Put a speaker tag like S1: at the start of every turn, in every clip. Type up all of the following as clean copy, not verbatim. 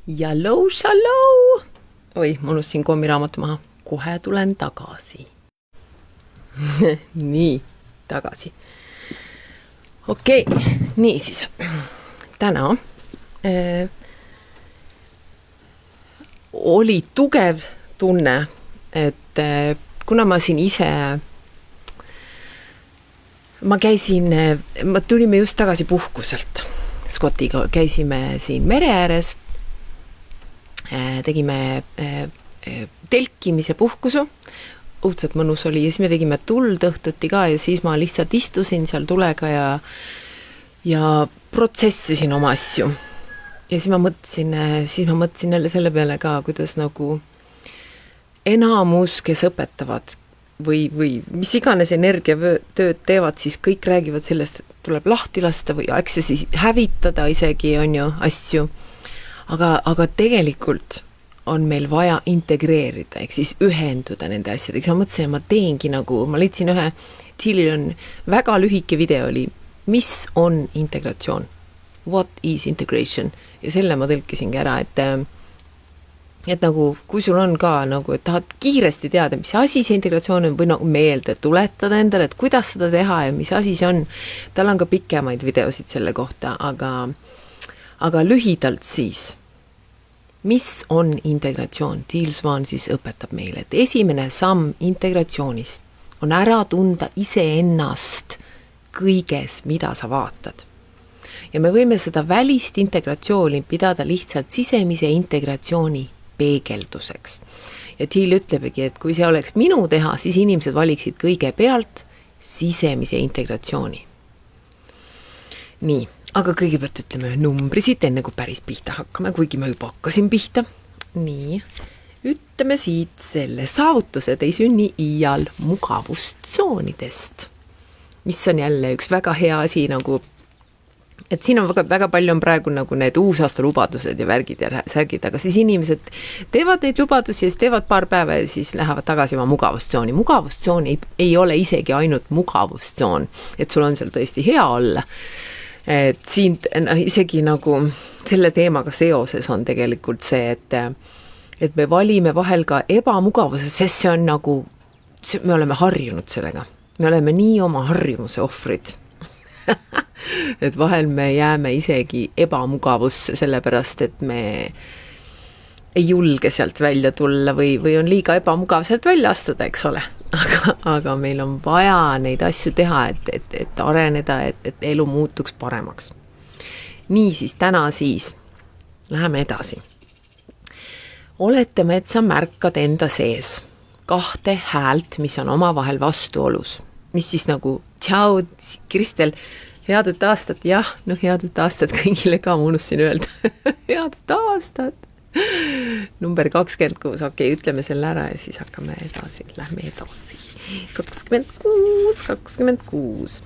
S1: Jalou, shalou! Oi, ma unustasin kommiraamatu maha. Kohe tulen tagasi. Nii, tagasi. Okei, nii siis. Täna oli tugev tunne, et kuna ma siin ise ma tulime just tagasi puhkuselt. Scottiga käisime siin mere ääres, tegime telkimise puhkusu, õudselt mõnus oli ja siis me tegime tuld õhtuti ka ja siis ma lihtsalt istusin seal tulega ja protsessisin oma asju. Ja siis ma mõtlesin jälle selle peale ka, kuidas nagu enamus, kes õpetavad või mis iganes energiatööd teevad, siis kõik räägivad sellest, et tuleb lahti lasta või siis hävitada isegi on ju asju. Aga tegelikult on meil vaja integreerida, ehk siis ühenduda nende asjadega. Ma mõtlesin, ma teengi ma leidsin ühe, Chilil on väga lühike video oli, mis on integratsioon? What is integration? Ja selle ma tõlkisingi ära, et nagu, kui sul on ka et tahad kiiresti teada, mis asi see integratsioon on või meelde tuletada endale, et kuidas seda teha ja mis asi see on. Tal on ka pikemaid videosid selle kohta, aga lühidalt siis, mis on integratsioon? Teal Swan siis õpetab meile, et esimene samm integratsioonis on ära tunda iseennast kõiges, mida sa vaatad. Ja me võime seda välist integratsiooni pidada lihtsalt sisemise integratsiooni peegelduseks. Ja Teal ütlebki, et kui see oleks minu teha, siis inimesed valiksid kõige pealt sisemise integratsiooni. Nii, aga kõigepealt ütleme numbri siit, enne kui päris pihta hakkame, kuigi ma juba hakkasin pihta. Nii, ütleme siit selle saavutused ei sünni iial mugavustsoonidest, mis on jälle üks väga hea asi et siin on väga palju on praegu need uusaasta lubadused ja värgid ja särgid, aga siis inimesed teevad neid lubadusi ja siis teevad paar päeva ja siis lähevad tagasi oma mugavustsooni. Mugavustsoon ei ole isegi ainult mugavustsoon, et sul on seal tõesti hea olla. Et siin isegi selle teemaga seoses on tegelikult see, et me valime vahel ka ebamugavuse, sest see on me oleme harjunud sellega. Me oleme nii oma harjumuse ohvrid. Et vahel me jääme isegi ebamugavusse sellepärast, et me ei julge sealt välja tulla või on liiga ebamugav sealt välja astuda, eks ole. Aga meil on vaja neid asju teha, et areneda, et elu muutuks paremaks. Nii siis täna läheme edasi. Oletame, et sa märkad enda sees 2 häält, mis on omavahel vastuolus. Mis siis tšau, Kristel, head aastat, jah, head aastat kõigile ka, ma unustasin öelda. Head aastat. Number 26, okei, ütleme selle ära ja siis hakkame edasi, lähme edasi. 26.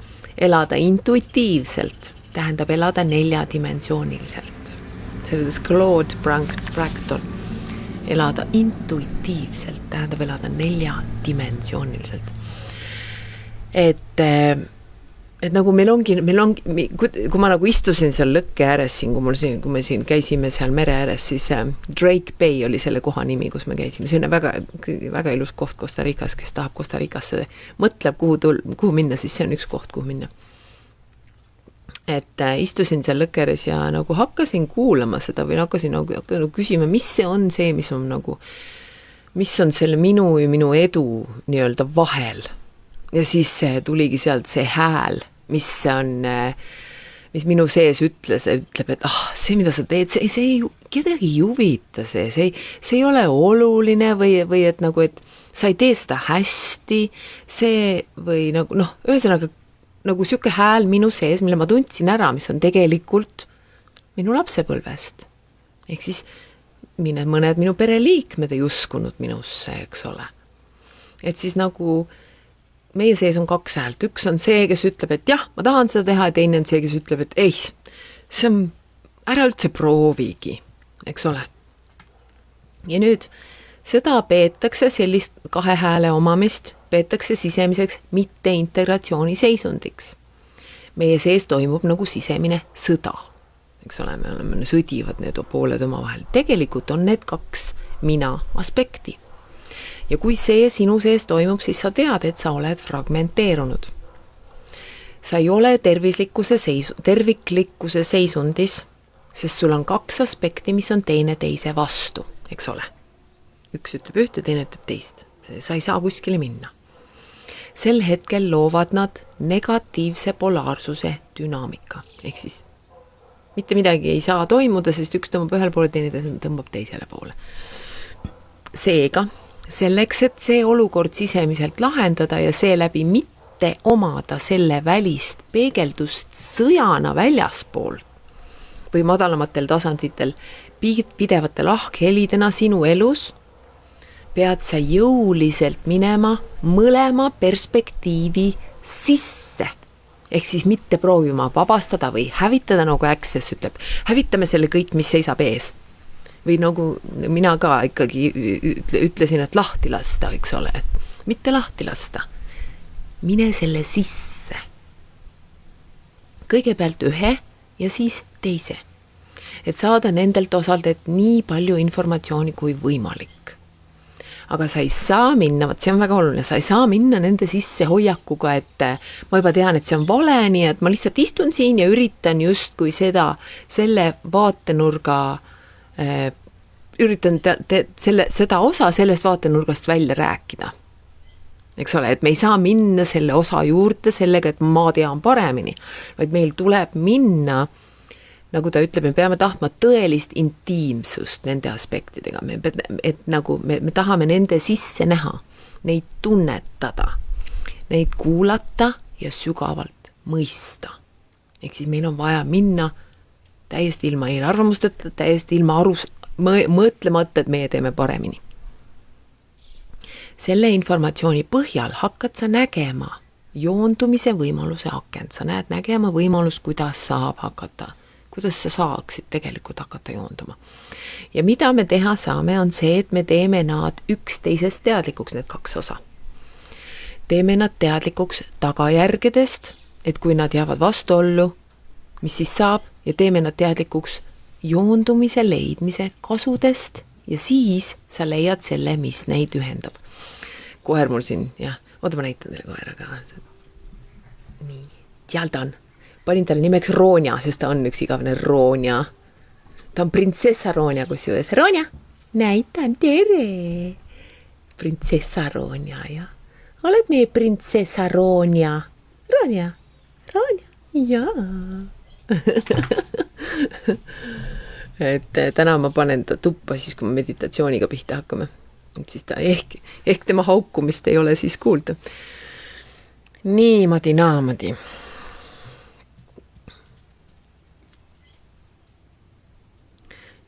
S1: Elada intuitiivselt tähendab elada 4-dimensiooniliselt. Selles Claude Bracton. Elada intuitiivselt tähendab elada 4-dimensiooniliselt. Et meil ongi, kui ma istusin seal lõkke ääres siin, kui me siin käisime seal mere ääres, siis Drake Bay oli selle koha nimi, kus me käisime. See on väga ilus koht Costa Ricas, kes tahab Costa Ricasse, mõtleb kuhu minna, siis see on üks koht, kuhu minna. Et istusin seal lõkke ääres ja hakkasin kuulama seda või hakkasin küsima, mis see on see, mis on selle minu ja minu edu nii-öelda vahel. Ja siis tuligi sealt see hääl, mis minu sees ütleb, et see, mida sa teed, see ei kedagi juvita, see ei ole oluline või et sa ei tee seda hästi, see või ühesõnaga siuke hääl minu sees, mille ma tundsin ära, mis on tegelikult minu lapsepõlvest. Ehk siis mõned minu pereliikmed ei uskunud minusse, eks ole. Et siis meie sees on 2 häält. Üks on see, kes ütleb, et jah, ma tahan seda teha ja teine on see, kes ütleb, et ei, see on ära üldse proovigi, eks ole. Ja nüüd seda peetakse sellist 2 hääle omamist, peetakse sisemiseks mitte integratsiooni seisundiks. Meie sees toimub sisemine sõda. eks ole, me oleme, sõdivad need pooled omavahel. Tegelikult on need 2 mina aspekti. Ja kui see sinu sees toimub, siis sa tead, et sa oled fragmenteerunud. Sa ei ole terviklikkuse seisundis, sest sul on 2 aspekti, mis on teine teise vastu, eks ole. Üks ütleb ühte, teine ütleb teist. Sa ei saa kuskile minna. Sel hetkel loovad nad negatiivse polaarsuse dünaamika. Ehk siis mitte midagi ei saa toimuda, sest üks tõmbab ühele poole, teine tõmbab teisele poole. Seega, selleks, et see olukord sisemiselt lahendada ja seeläbi mitte omada selle välist peegeldust sõjana väljaspoolt või madalamatel tasanditel pidevate lahkhelidena sinu elus, pead sa jõuliselt minema mõlema perspektiivi sisse. Ehk siis mitte proovima vabastada või hävitada, nagu Access ütleb. Hävitame selle kõik, mis seisab ees. Või nagu mina ka ikkagi ütlesin, et lahti lasta, eks ole. Et mitte lahti lasta. Mine selle sisse. Kõigepealt ühe ja siis teise. Et saada nendelt osaldelt nii palju informatsiooni kui võimalik. Aga sa ei saa minna, see on väga oluline, sa ei saa minna nende sisse hoiakuga, et ma juba tean, et see on vale, nii et ma lihtsalt istun siin ja üritan just kui selle vaatenurga, üritan seda osa sellest vaatenurgast välja rääkida. Eks ole, et me ei saa minna selle osa juurde sellega, et ma tean paremini, vaid meil tuleb minna, nagu ta ütleb, me peame tahtma tõelist intiimsust nende aspektidega, et nagu me tahame nende sisse näha, neid tunnetada, neid kuulata ja sügavalt mõista. Ehk siis meil on vaja minna täiesti ilma eelarvamusteta, täiesti ilma mõtlemata, et meie teeme paremini. Selle informatsiooni põhjal hakkad sa nägema joondumise võimaluse akent, sa näed nägema võimalust, kuidas saab hakata, kuidas sa saaksid tegelikult hakata joonduma. Ja mida me teha saame, on see, et me teeme nad üksteisest teadlikuks, need 2 osa. Teeme nad teadlikuks tagajärgedest, et kui nad jäävad vastuollu, mis siis saab, ja teeme nad teadlikuks joondumise leidmise kasudest ja siis sa leiad selle, mis neid ühendab. Koer mul siin, oota ma näitan teile koera ka. Nii, seal ta on. Panin talle nimeks Ronja, sest ta on üks igavene Ronja. Ta on printsessa Ronja, kusjuures. Ronja, näitan, tere! Printsessa Ronja, ja. Oled meie printsessa Ronja? Ronja, jaa. Et täna ma panen ta tuppa siis, kui me meditatsiooniga pihta hakkame. Et siis ta ehk tema haukumist ei ole siis kuulda. Niimoodi, naamodi.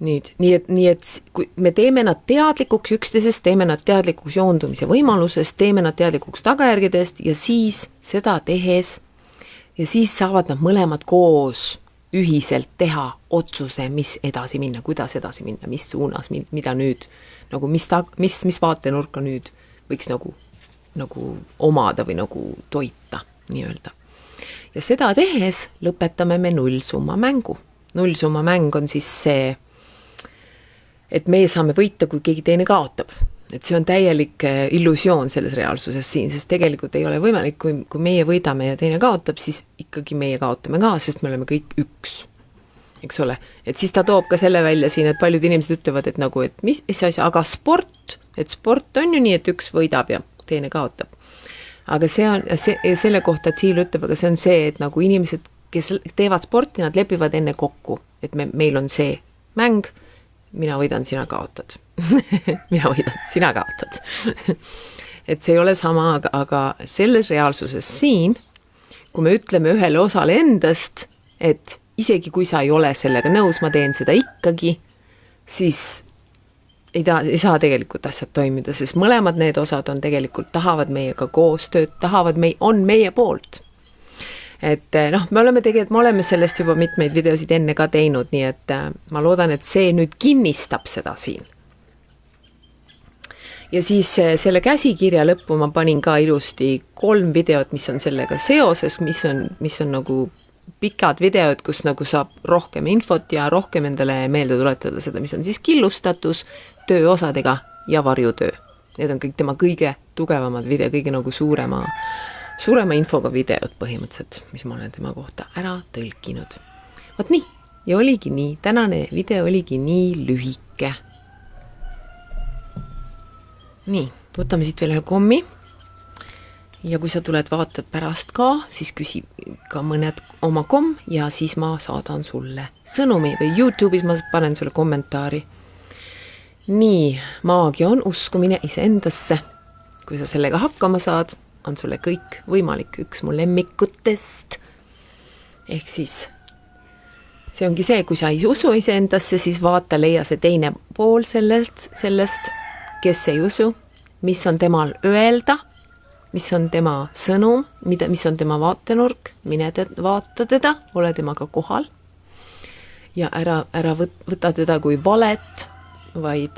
S1: Nii et kui me teeme nad teadlikuks üksteisest, teeme nad teadlikuks joondumise võimalusest, teeme nad teadlikuks tagajärgedest ja siis seda tehes ja siis saavad nad mõlemad koos ühiselt teha otsuse, mis edasi minna, kuidas edasi minna, mis suunas, mida nüüd, nagu mis vaatenurka nüüd võiks nagu omada või nagu toita, nii öelda. Ja seda tehes lõpetame me nullsumma mängu. Nullsumma mäng on siis see, et meie saame võita, kui keegi teine kaotab. Et see on täielik illusioon selles reaalsuses siin, sest tegelikult ei ole võimalik, kui meie võidame ja teine kaotab, siis ikkagi meie kaotame ka, sest me oleme kõik üks. Eks ole? Et siis ta toob ka selle välja siin, et paljud inimesed ütlevad, et nagu, et mis asja, aga sport on ju nii, et üks võidab ja teine kaotab. Aga selle kohta Thiel ütleb, aga see on see, et nagu inimesed, kes teevad sporti, nad lepivad enne kokku, et meil on see mäng, mina võidan, sina kaotad. Mina võidan, sina kaotad. Et see ei ole sama, aga selles reaalsuses siin, kui me ütleme ühele osale endast, et isegi kui sa ei ole sellega nõus, ma teen seda ikkagi, siis ei saa tegelikult asjad toimida, sest mõlemad need osad on tegelikult, tahavad meiega koostööd, on meie poolt. Et me oleme sellest juba mitmeid videosid enne ka teinud, nii et ma loodan, et see nüüd kinnistab seda siin. Ja siis selle käsikirja lõppu ma panin ka ilusti 3 videot, mis on sellega seoses, mis on nagu pikad videod, kus nagu saab rohkem infot ja rohkem endale meelde tuletada seda, mis on siis killustatus tööosadega ja varjutöö. Need on kõik tema kõige tugevamad video, kõige nagu suurema infoga videod põhimõtteliselt, mis ma olen tema kohta ära tõlkinud. Vot nii, ja oligi nii, tänane video oligi nii lühike. Nii, võtame siit veel ühe kommi. Ja kui sa tuled vaatad pärast ka, siis küsi ka mõned oma komm ja siis ma saadan sulle sõnumi või YouTube'is ma panen sulle kommentaari. Nii, maagia on uskumine iseendasse. Kui sa sellega hakkama saad, on sulle kõik võimalik, üks mu lemmikutest. Ehk siis see ongi see, kui sa ei usu iseendasse, siis vaata, leia see teine pool sellest, kes ei usu, mis on temal öelda, mis on tema sõnum, mis on tema vaatenurk, mine vaata teda, ole temaga kohal ja ära võta teda kui valet, vaid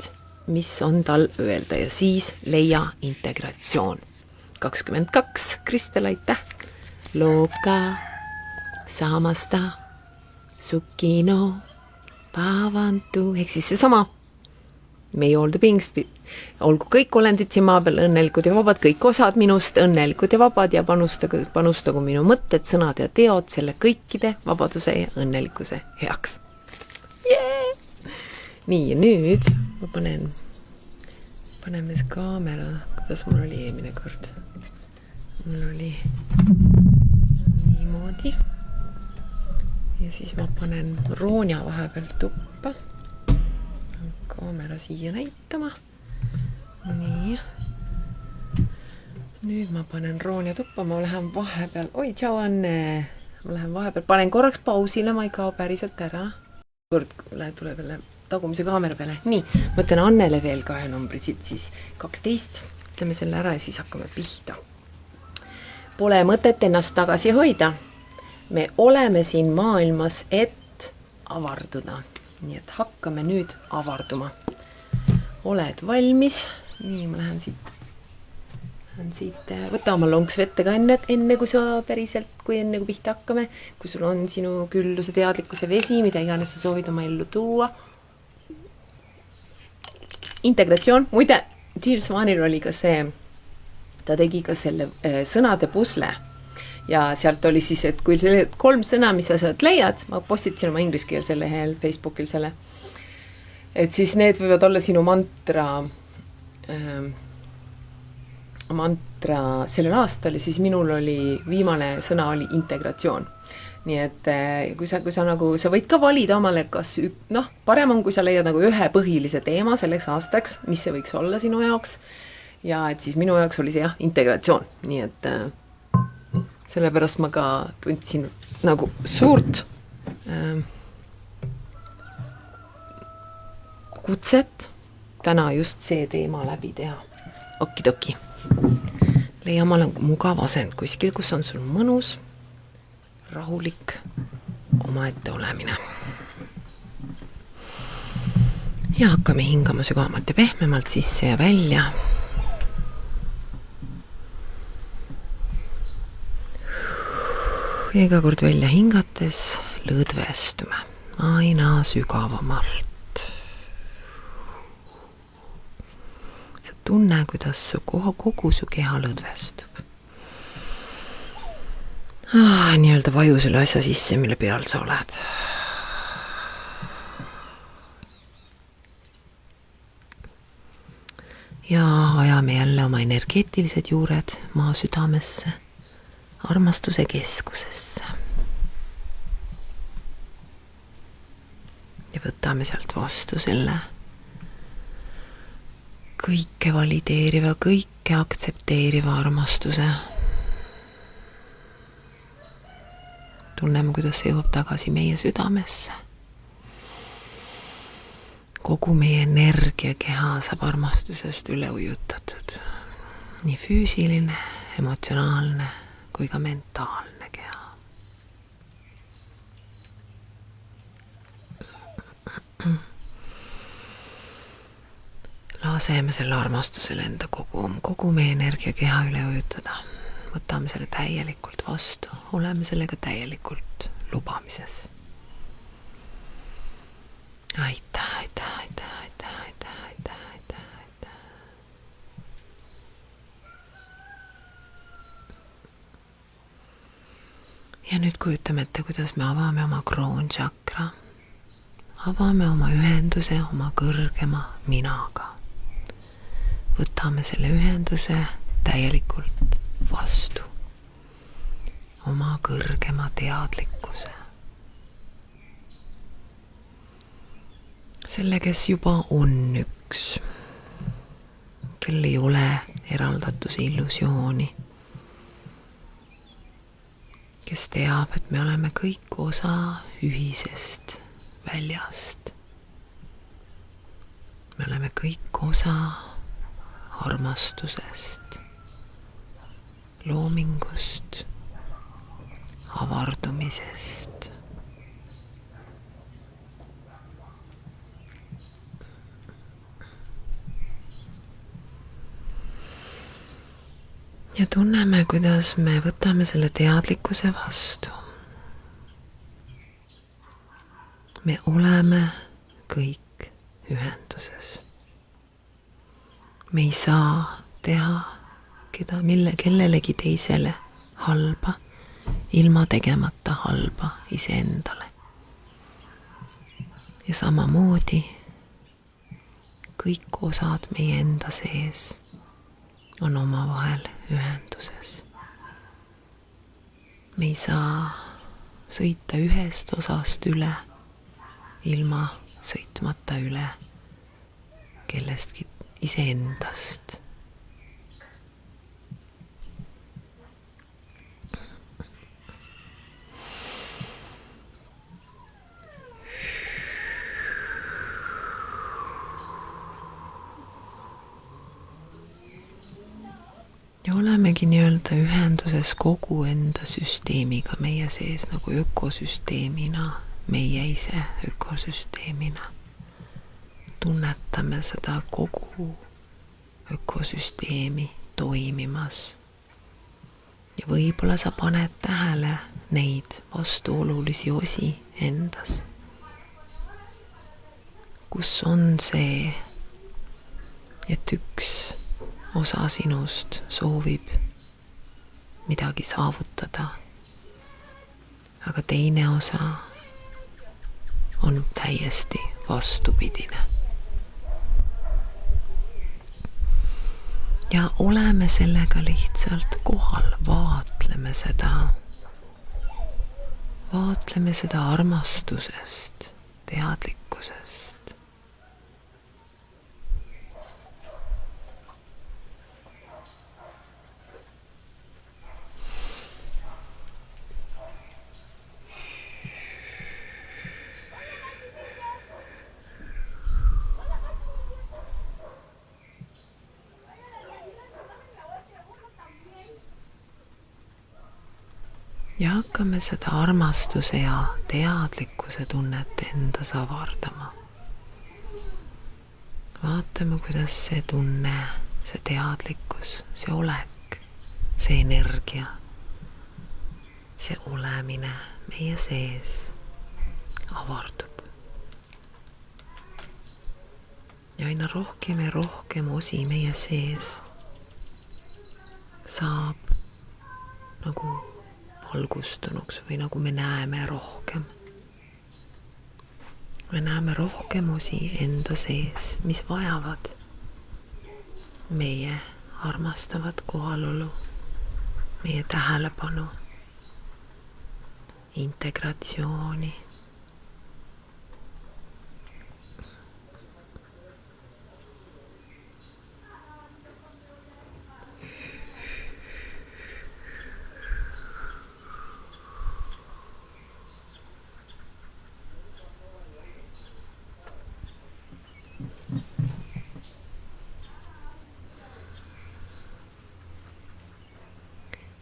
S1: mis on tal öelda ja siis leia integratsioon. 22, Kristel, aitäh! Looka, saamasta, sukino, pavantu, ehk siis see sama. May all the beings, olgu kõik olendid siin maa peal õnnelikud ja vabad, kõik osad minust õnnelikud ja vabad ja panustagu minu mõtted, sõnad ja teod selle kõikide vabaduse ja õnnelikkuse heaks. Yeah! Nii, ja nüüd ma paneme kaamera, kuidas mul oli eelmine kord. Mul oli niimoodi. Ja siis ma panen Roonja vahepeal tuppa. Kaamera siia näitama. Nii. Nüüd ma panen Roonja tuppa, ma lähen vahepeal. Oi, tšau Anne! Ma lähen vahepeal, panen korraks pausile, ma ei kao päriselt ära. Tuleb jälle tagumise kaamera peale. Nii, mõtlen Annele veel ka ühe numbri siit siis 12. Ütleme selle ära ja siis hakkame pihta. Pole mõtet ennast tagasi hoida. Me oleme siin maailmas, et avarduda. Nii et hakkame nüüd avarduma. Oled valmis? Nii, ma lähen siit. Võta oma lonks vette ka enne kui sa päriselt, kui pihta hakkame. Kui sul on sinu külluse teadlikkuse vesi, mida iganes sa soovid oma ellu tuua. Integratsioon. Muide, Jill Swanil oli ka see, ta tegi ka selle sõnade pusle. Ja sealt oli siis, et kui 3 sõna, mis sa sealt leiad, ma postitsin oma ingliskeelsele Facebookil selle, et siis need võivad olla sinu mantra sellel aastal ja siis minul oli, viimane sõna oli integratsioon. Nii et kui sa nagu, sa võid ka valida omale, kas parem on, kui sa leiad nagu ühe põhilise teema selleks aastaks, mis see võiks olla sinu jaoks. Ja et siis minu jaoks oli see integratsioon. Nii et sellepärast ma ka tundsin nagu suurt kutset täna just see teema läbi teha. Okidoki. Leia omale mugav asend kuskil, kus on sul mõnus, rahulik omaette olemine. Ja hakkame hingama sügavamalt ja pehmemalt sisse ja välja. Ja iga kord välja hingates lõdvestume aina sügavamalt. Sa tunne, kuidas kogu su keha lõdvestub. Nii-öelda vaju selle asja sisse, mille peal sa oled. Ja ajame jälle oma energeetilised juured maa südamesse, armastuse keskusesse. Ja võtame sealt vastu selle kõike valideeriva, kõike aktsepteeriva armastuse. Tunneme, kuidas see jõuab tagasi meie südamesse. Kogu meie energiakeha saab armastusest üle ujutatud. Nii füüsiline, emotsionaalne kui ka mentaalne keha. Laseme selle armastusele enda kogu meie energiakeha üle ujutada. Võtame selle täielikult vastu, oleme sellega täielikult lubamises. Aitäh, aitäh, aitäh, aitäh, aitäh, aitäh, aitäh, aitäh. Ja nüüd kujutame ette, kuidas me avame oma kroonchakra. Avame oma ühenduse oma kõrgema minaga. Võtame selle ühenduse täielikult vastu. Oma kõrgema teadlikkuse. Selle, kes juba on üks, kel ei ole eraldatuse illusiooni, kes teab, et me oleme kõik osa ühisest väljast. Me oleme kõik osa armastusest, loomingust, avardumisest. Ja tunneme, kuidas me võtame selle teadlikkuse vastu. Me oleme kõik ühenduses. Me ei saa teha kellelegi teisele halba, ilma tegemata halba iseendale. Ja samamoodi kõik osad meie enda sees on omavahel ühenduses. Me ei saa sõita ühest osast üle, ilma sõitmata üle kellestki iseendast. Ja olemegi nii-öelda ühenduses kogu enda süsteemiga meie sees nagu ökosüsteemina, meie ise ökosüsteemina. Tunnetame seda kogu ökosüsteemi toimimas. Ja võib-olla sa paned tähele neid vastuolulisi osi endas. Kus on see, et üks osa sinust soovib midagi saavutada, aga teine osa on täiesti vastupidine. Ja oleme sellega lihtsalt kohal, vaatleme seda armastusest, teadlikkusest. Ja hakkame seda armastuse ja teadlikkuse tunnet endas avardama. Vaatame, kuidas see tunne, see teadlikkus, see olek, see energia, see olemine meie sees avardub. Ja aina rohkem ja rohkem osi meie sees saab nagu valgustunuks või nagu me näeme rohkem. Me näeme rohkem osi enda sees, mis vajavad meie armastavat kohalolu, meie tähelepanu, integratsiooni.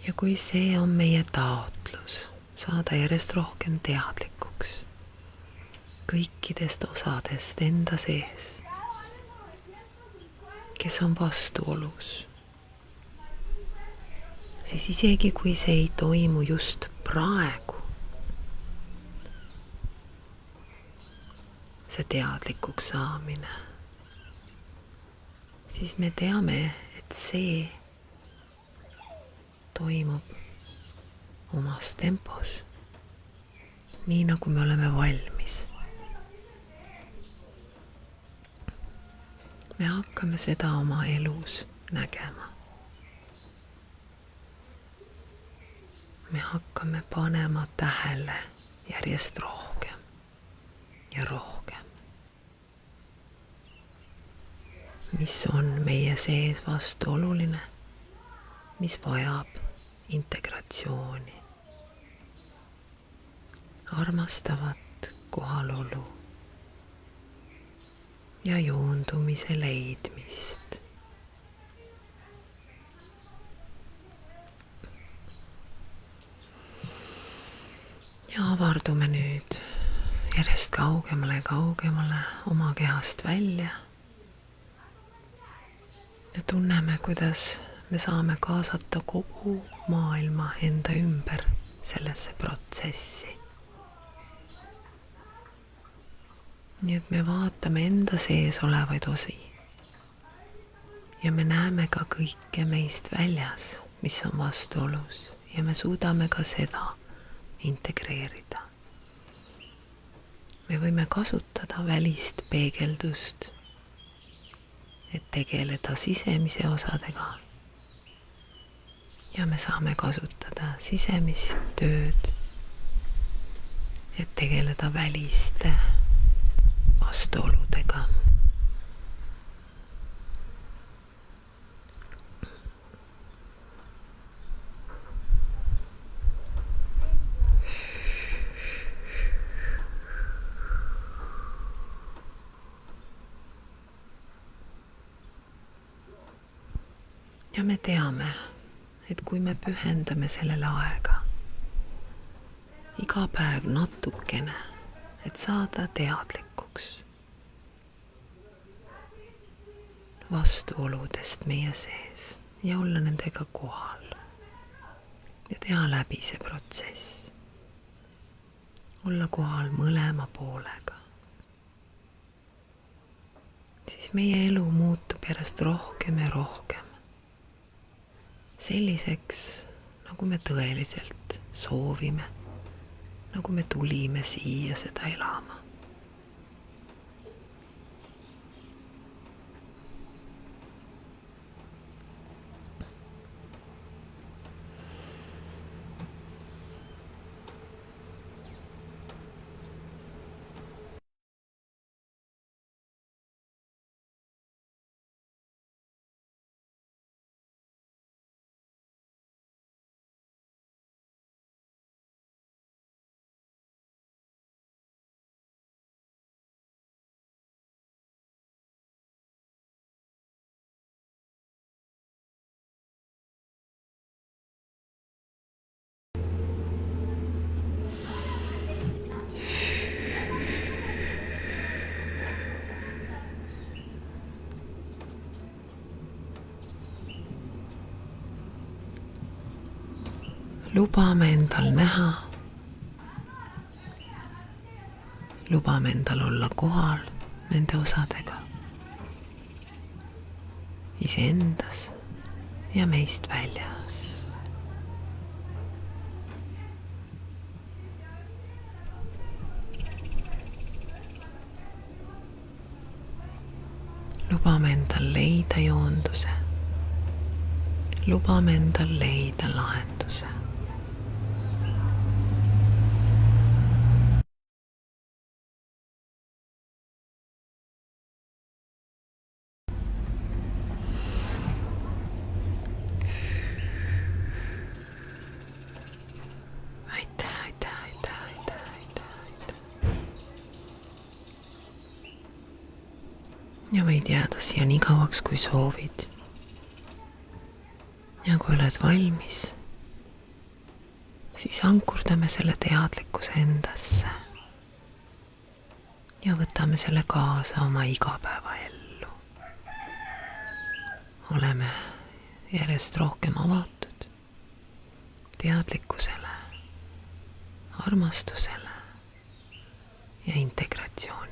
S1: Ja kui see on meie taotlus, saada järjest rohkem teadlikuks kõikidest osadest enda sees, kes on vastuolus, siis isegi kui see ei toimu just praegu, see teadlikuks saamine, siis me teame, et see toimub omas tempos, nii nagu me oleme valmis. Me hakkame seda oma elus nägema. Me hakkame panema tähele järjest rohkem ja rohkem, mis on meie sees vastuoluline, mis vajab integratsiooni, armastavat kohalolu ja joondumise leidmist. Ja avardume nüüd järjest kaugemale ja kaugemale oma kehast välja ja tunneme, kuidas me saame kaasata kogu maailma enda ümber sellesse protsessi. Nii et me vaatame enda sees olevaid osi ja me näeme ka kõike meist väljas, mis on vastuolus ja me suudame ka seda integreerida. Me võime kasutada välist peegeldust, et tegeleda sisemise osadega ja me saame kasutada sisemist tööd, et tegeleda väliste vastuoludega. Ja me teame, et kui me pühendame sellele aega, iga päev natukene, et saada teadlikuks vastuoludest meie sees ja olla nendega kohal ja teha läbi see protsess, olla kohal mõlema poolega, siis meie elu muutub järjest rohkem ja rohkem selliseks, nagu me tõeliselt soovime, nagu me tulime siia seda elama. Lubame endal näha, lubame endal olla kohal nende osadega, iseendas ja meist väljas. Lubame endal leida joonduse, lubame endal leida lahenduse. Ja võid jääda siia nii kauaks, kui soovid. Ja kui oled valmis, siis ankurdame selle teadlikkuse endasse ja võtame selle kaasa oma igapäevaellu. Oleme järjest rohkem avatud teadlikkusele, armastusele ja integratsioonile.